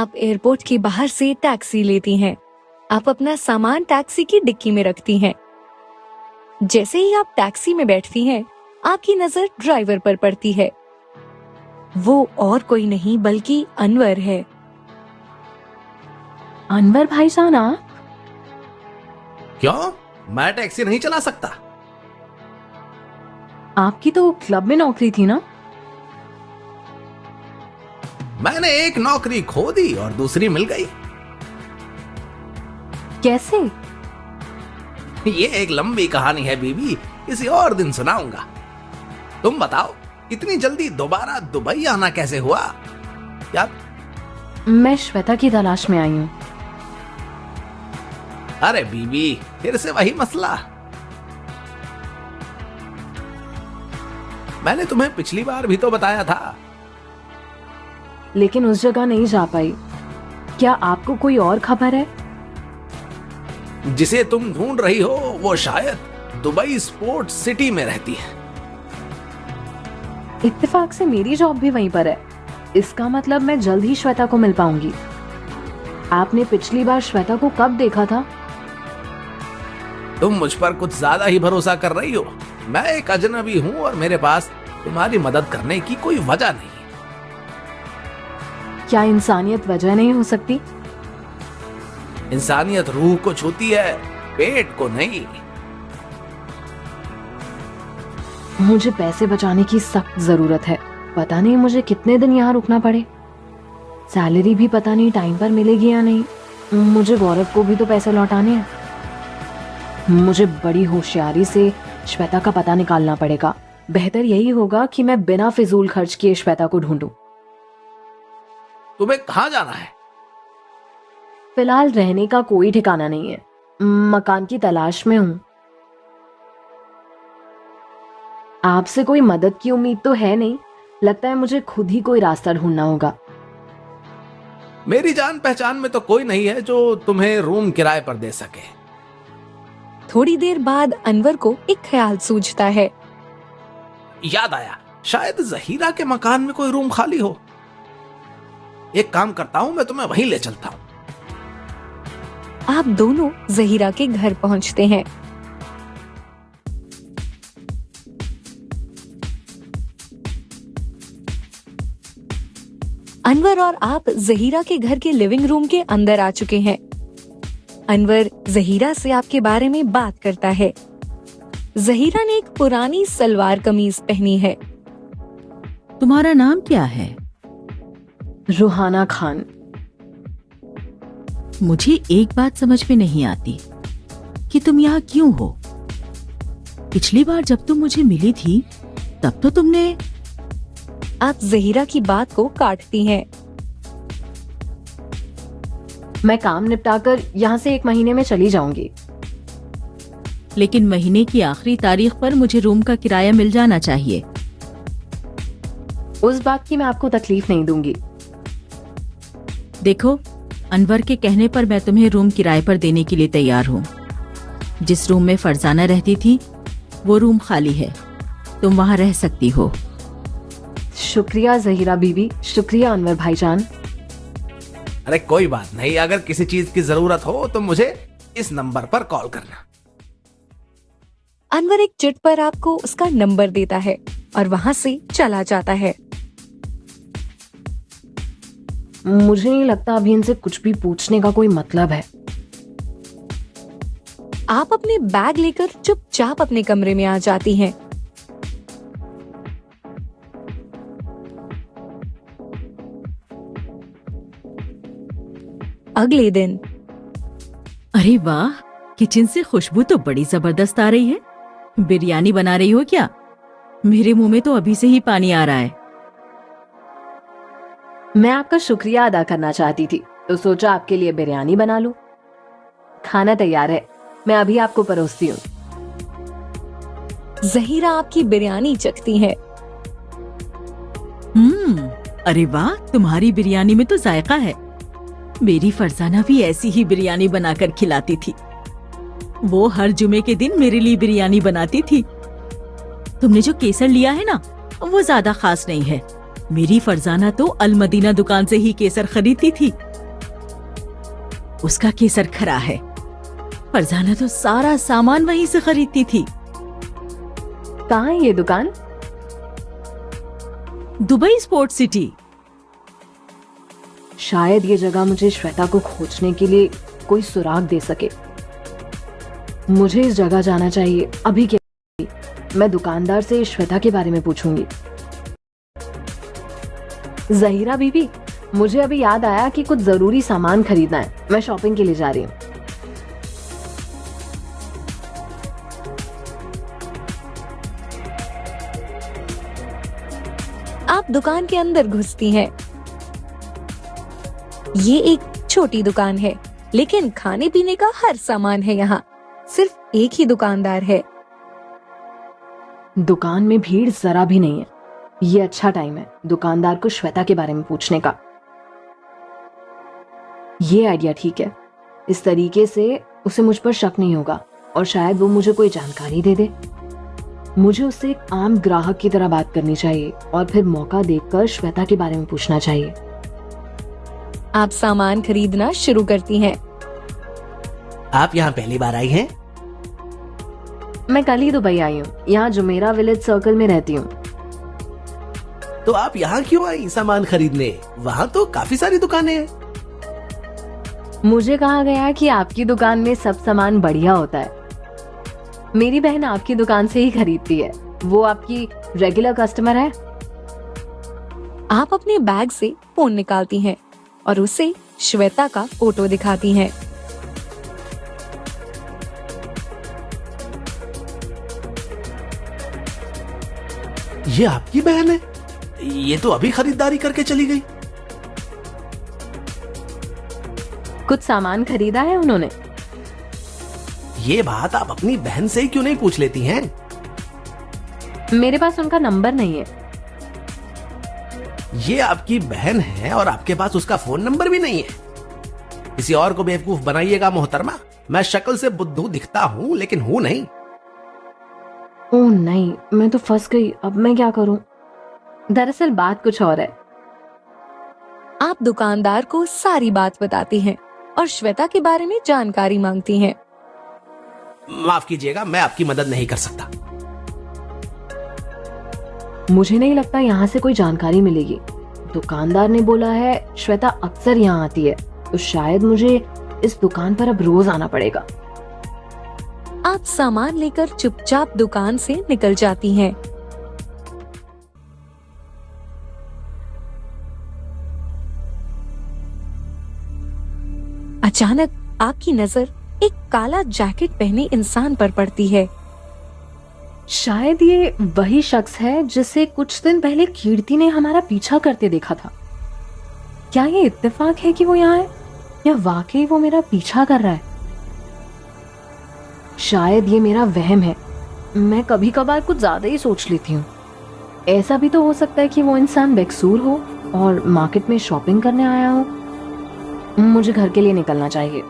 आप एयरपोर्ट के बाहर से टैक्सी लेती हैं। आप अपना सामान टैक्सी की डिक्की में रखती हैं। जैसे ही आप टैक्सी में बैठती हैं, आपकी नजर ड्राइवर पर पड़ती है। वो और कोई नहीं बल्कि अनवर है। अनवर भाईजान आप? क्यों, मैं टैक्सी नहीं चला सकता? आपकी तो क्लब में नौकरी थी ना? मैंने एक नौकरी खो दी और दूसरी मिल गई। कैसे? ये एक लंबी कहानी है बीबी, किसी और दिन सुनाऊंगा। तुम बताओ, इतनी जल्दी दोबारा दुबई आना कैसे हुआ? क्या? मैं श्वेता की तलाश में आई हूँ। अरे बीबी, फिर से वही मसला। मैंने तुम्हें पिछली बार भी तो बताया था। लेकिन उस जगह नहीं जा पाई। क्या आपको कोई और खबर है? जिसे तुम ढूंढ रही हो वो शायद दुबई स्पोर्ट्स सिटी में रहती है। इत्तेफाक से मेरी जॉब भी वहीं पर है। इसका मतलब मैं जल्द ही श्वेता को मिल पाऊंगी। आपने पिछली बार श्वेता को कब देखा था? तुम मुझ पर कुछ ज्यादा ही भरोसा कर रही हो। मैं एक अजनबी हूं और मेरे पास तुम्हारी मदद करने की कोई वजह नहीं। क्या इंसानियत वजह नहीं हो सकती? इंसानियत रूह को छूती है, पेट को नहीं। मुझे पैसे बचाने की सख्त जरूरत है। पता नहीं मुझे कितने दिन यहाँ रुकना पड़े। सैलरी भी पता नहीं टाइम पर मिलेगी या नहीं। मुझे गौरव को भी तो पैसे लौटाने हैं। मुझे बड़ी होशियारी से श्वेता का पता निकालना पड़ेगा। बेहतर यही होगा कि मैं बिना फिजूल खर्च किए श्वेता को ढूंढूं। तुम्हें कहाँ जाना है? फिलहाल रहने का कोई ठिकाना नहीं है। मकान की तलाश में हूं। आपसे कोई मदद की उम्मीद तो है नहीं। लगता है मुझे खुद ही कोई रास्ता ढूंढना होगा। मेरी जान पहचान में तो कोई नहीं है जो तुम्हें रूम किराए पर दे सके। थोड़ी देर बाद अनवर को एक ख्याल सूझता है। याद आया, शायद जहीरा के मकान में कोई रूम खाली हो। एक काम करता हूं, मैं तुम्हें वहीं ले चलता हूं। आप दोनों जहीरा के घर पहुंचते हैं। अनवर और आप जहीरा के घर के लिविंग रूम के अंदर आ चुके हैं। अनवर जहीरा से आपके बारे में बात करता है। जहीरा ने एक पुरानी सलवार कमीज पहनी है। तुम्हारा नाम क्या है? रुहाना खान। मुझे एक बात समझ में नहीं आती कि तुम यहाँ क्यों हो। पिछली बार जब तुम मुझे मिली थी तब तो तुमने। आप जहीरा की बात को काटती हैं। मैं काम निपटाकर यहाँ से 1 महीने में चली जाऊंगी। लेकिन महीने की आखिरी तारीख पर मुझे रूम का किराया मिल जाना चाहिए। उस बात की मैं आपको तकलीफ नहीं दूंगी। देखो, अनवर के कहने पर मैं तुम्हें रूम किराए पर देने के लिए तैयार हूँ। जिस रूम में फरजाना रहती थी वो रूम खाली है। तुम वहाँ रह सकती हो। शुक्रिया जहीरा बीबी, शुक्रिया अनवर भाईजान। अरे कोई बात नहीं, अगर किसी चीज की जरूरत हो तो मुझे इस नंबर पर कॉल करना। अनवर एक चिट पर आपको उसका नंबर देता है और वहाँ से चला जाता है। मुझे नहीं लगता अभी इनसे कुछ भी पूछने का कोई मतलब है। आप अपने बैग लेकर चुपचाप अपने कमरे में आ जाती हैं। अगले दिन। अरे वाह, किचन से खुशबू तो बड़ी जबरदस्त आ रही है। बिरयानी बना रही हो क्या? मेरे मुंह में तो अभी से ही पानी आ रहा है। मैं आपका शुक्रिया अदा करना चाहती थी तो सोचा आपके लिए बिरयानी बना लूं। खाना तैयार है, मैं अभी आपको परोसती हूँ। जहीरा आपकी बिरयानी चखती है। अरे वाह, तुम्हारी बिरयानी में तो जायका है। मेरी फरजाना भी ऐसी ही बिरयानी बनाकर खिलाती थी। वो हर जुमे के दिन मेरे लिए बिरयानी बनाती थी। तुमने जो केसर लिया है ना, वो ज्यादा खास नहीं है। मेरी फरजाना तो अल मदीना दुकान से ही केसर खरीदती थी। उसका केसर खरा है। फरजाना तो सारा सामान वहीं से खरीदती थी। कहाँ है ये दुकान? Dubai sports city. शायद ये जगह मुझे श्वेता को खोजने के लिए कोई सुराग दे सके। मुझे इस जगह जाना चाहिए अभी के। मैं दुकानदार से श्वेता के बारे में पूछूंगी। जहीरा बीबी, मुझे अभी याद आया कि कुछ जरूरी सामान खरीदना है। मैं शॉपिंग के लिए जा रही हूँ। आप दुकान के अंदर घुसती हैं। ये एक छोटी दुकान है, लेकिन खाने पीने का हर सामान है यहाँ। सिर्फ एक ही दुकानदार है। दुकान में भीड़ जरा भी नहीं है। ये अच्छा टाइम है दुकानदार को श्वेता के बारे में पूछने का। ये आइडिया ठीक है। इस तरीके से उसे मुझ पर शक नहीं होगा और शायद वो मुझे कोई जानकारी दे दे। मुझे उससे एक आम ग्राहक की तरह बात करनी चाहिए और फिर मौका देखकर श्वेता के बारे में पूछना चाहिए। आप सामान खरीदना शुरू करती हैं। आप यहाँ पहली बार आई हैं? मैं कल ही दुबई आई हूँ। यहाँ जुमेरा विलेज सर्कल में रहती हूँ। तो आप यहाँ क्यों आई सामान खरीदने? वहाँ तो काफी सारी दुकानें हैं। मुझे कहा गया कि आपकी दुकान में सब सामान बढ़िया होता है। मेरी बहन आपकी दुकान से ही खरीदती है। वो आपकी रेगुलर कस्टमर है। आप अपने बैग से फोन निकालती हैं और उसे श्वेता का फोटो दिखाती हैं। ये आपकी बहन है? ये तो अभी खरीदारी करके चली गई। कुछ सामान खरीदा है उन्होंने। ये बात आप अपनी बहन से ही क्यों नहीं पूछ लेती हैं? मेरे पास उनका नंबर नहीं है। ये आपकी बहन है और आपके पास उसका फोन नंबर भी नहीं है। किसी और को बेवकूफ बनाइएगा मोहतरमा। मैं शक्ल से बुद्धू दिखता हूँ लेकिन हूँ नहीं। ओह नहीं, मैं तो फंस गई। अब मैं क्या करूं? दरअसल बात कुछ और है। आप दुकानदार को सारी बात बताती हैं और श्वेता के बारे में जानकारी मांगती हैं। माफ कीजिएगा, मैं आपकी मदद नहीं कर सकता। मुझे नहीं लगता यहाँ से कोई जानकारी मिलेगी। दुकानदार ने बोला है श्वेता अक्सर यहाँ आती है, तो शायद मुझे इस दुकान पर अब रोज आना पड़ेगा। आप सामान लेकर चुपचाप दुकान से निकल जाती हैं। अचानक आपकी नजर एक काला जैकेट पहने इंसान पर पड़ती है। शायद ये वही शख्स है जिसे कुछ दिन पहले कीर्ति ने हमारा पीछा करते देखा था। क्या ये इत्तेफाक है कि वो यहाँ है या वाकई वो मेरा पीछा कर रहा है? शायद ये मेरा वहम है। मैं कभी कभार कुछ ज्यादा ही सोच लेती हूँ। ऐसा भी तो हो सकता है कि वो इंसान बेकसूर हो और मार्केट में शॉपिंग करने आया हो। मुझे घर के लिए निकलना चाहिए।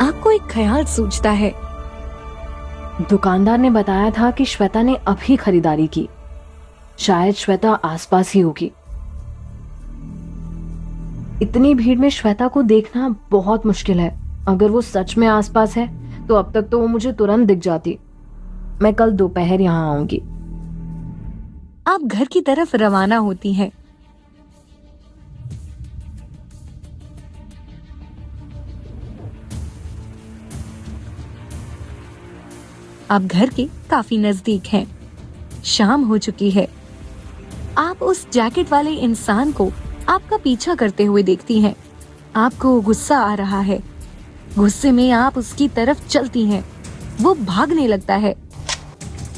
आपको एक ख्याल सूझता है। दुकानदार ने बताया था कि श्वेता ने अभी खरीदारी की। शायद श्वेता आसपास ही होगी। इतनी भीड़ में श्वेता को देखना बहुत मुश्किल है। अगर वो सच में आसपास है तो अब तक तो वो मुझे तुरंत दिख जाती। मैं कल दोपहर यहाँ आऊंगी। आप घर की तरफ रवाना होती हैं। आप घर के काफी नजदीक हैं। शाम हो चुकी है। आप उस जैकेट वाले इंसान को आपका पीछा करते हुए देखती हैं। आपको गुस्सा आ रहा है। गुस्से में आप उसकी तरफ चलती हैं। वो भागने लगता है।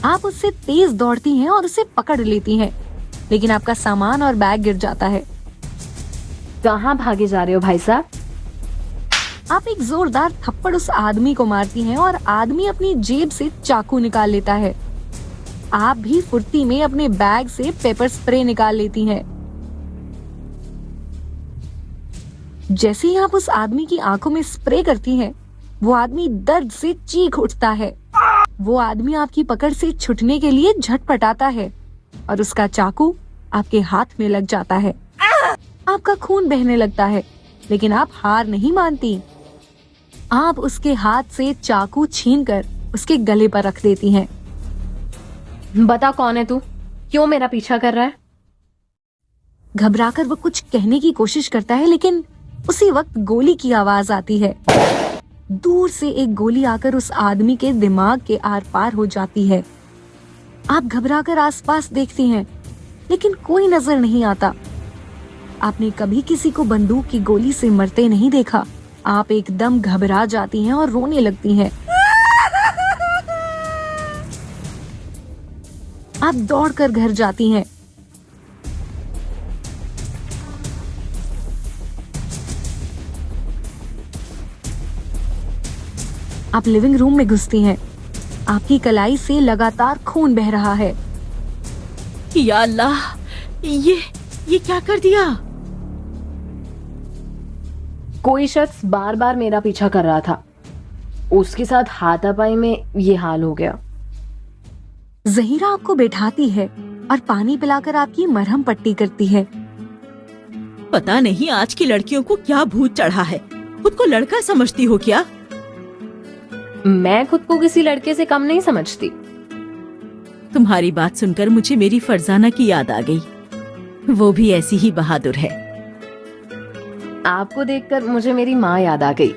आप उससे तेज दौड़ती हैं और उसे पकड़ लेती हैं, लेकिन आपका सामान और बैग गिर जाता है। कहाँ भागे जा रहे हो भाई साहब? आप एक जोरदार थप्पड़ उस आदमी को मारती हैं और आदमी अपनी जेब से चाकू निकाल लेता है। आप भी फुर्ती में अपने बैग से पेपर स्प्रे निकाल लेती हैं। जैसे ही आप उस आदमी की आंखों में स्प्रे करती हैं, वो आदमी दर्द से चीख उठता है। वो आदमी आपकी पकड़ से छूटने के लिए झटपटाता है और उसका चाकू आपके हाथ में लग जाता है। आपका खून बहने लगता है। लेकिन आप हार नहीं मानती। आप उसके हाथ से चाकू छीनकर उसके गले पर रख देती हैं। बता कौन है तू, क्यों मेरा पीछा कर रहा है? घबराकर वो कुछ कहने की कोशिश करता है, लेकिन उसी वक्त गोली की आवाज आती है। दूर से एक गोली आकर उस आदमी के दिमाग के आर पार हो जाती है। आप घबराकर आसपास देखती हैं, लेकिन कोई नजर नहीं आता। आपने कभी किसी को बंदूक की गोली से मरते नहीं देखा। आप एकदम घबरा जाती हैं और रोने लगती हैं। आप दौड़कर घर जाती हैं। आप लिविंग रूम में घुसती हैं। आपकी कलाई से लगातार खून बह रहा है। या अल्लाह, ये क्या कर दिया? कोई शख्स बार बार मेरा पीछा कर रहा था, उसके साथ हाथापाई में ये हाल हो गया। जहीरा आपको बैठाती है और पानी पिलाकर आपकी मरहम पट्टी करती है। पता नहीं आज की लड़कियों को क्या भूत चढ़ा है, खुद को लड़का समझती हो क्या? मैं खुद को किसी लड़के से कम नहीं समझती। तुम्हारी बात सुनकर मुझे मेरी फरजाना की याद आ गई। वो भी ऐसी ही बहादुर है। आपको देखकर मुझे मेरी माँ याद आ गई।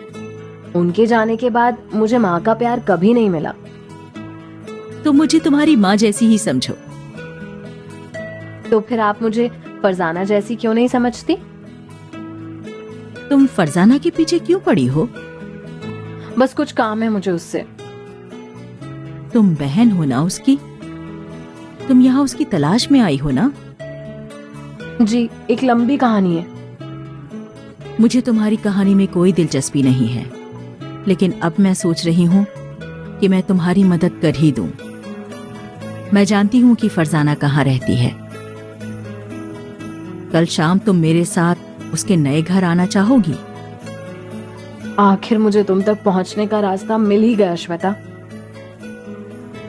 उनके जाने के बाद मुझे माँ का प्यार कभी नहीं मिला। तो मुझे तुम्हारी माँ जैसी ही समझो। तो फिर आप मुझे फरजाना जैसी क्यों नहीं समझती? तुम फरजाना के पीछे क्यों पड़ी हो? बस कुछ काम है मुझे उससे। तुम बहन हो ना उसकी? तुम यहाँ उसकी तलाश में आई हो ना? जी, एक लंबी कहानी है। मुझे तुम्हारी कहानी में कोई दिलचस्पी नहीं है, लेकिन अब मैं सोच रही हूँ कि मैं तुम्हारी मदद कर ही दूं। मैं जानती हूँ कि फरजाना कहाँ रहती है। कल शाम तुम मेरे साथ उसके नए घर आना चाहोगी? आखिर मुझे तुम तक पहुंचने का रास्ता मिल ही गया श्वेता।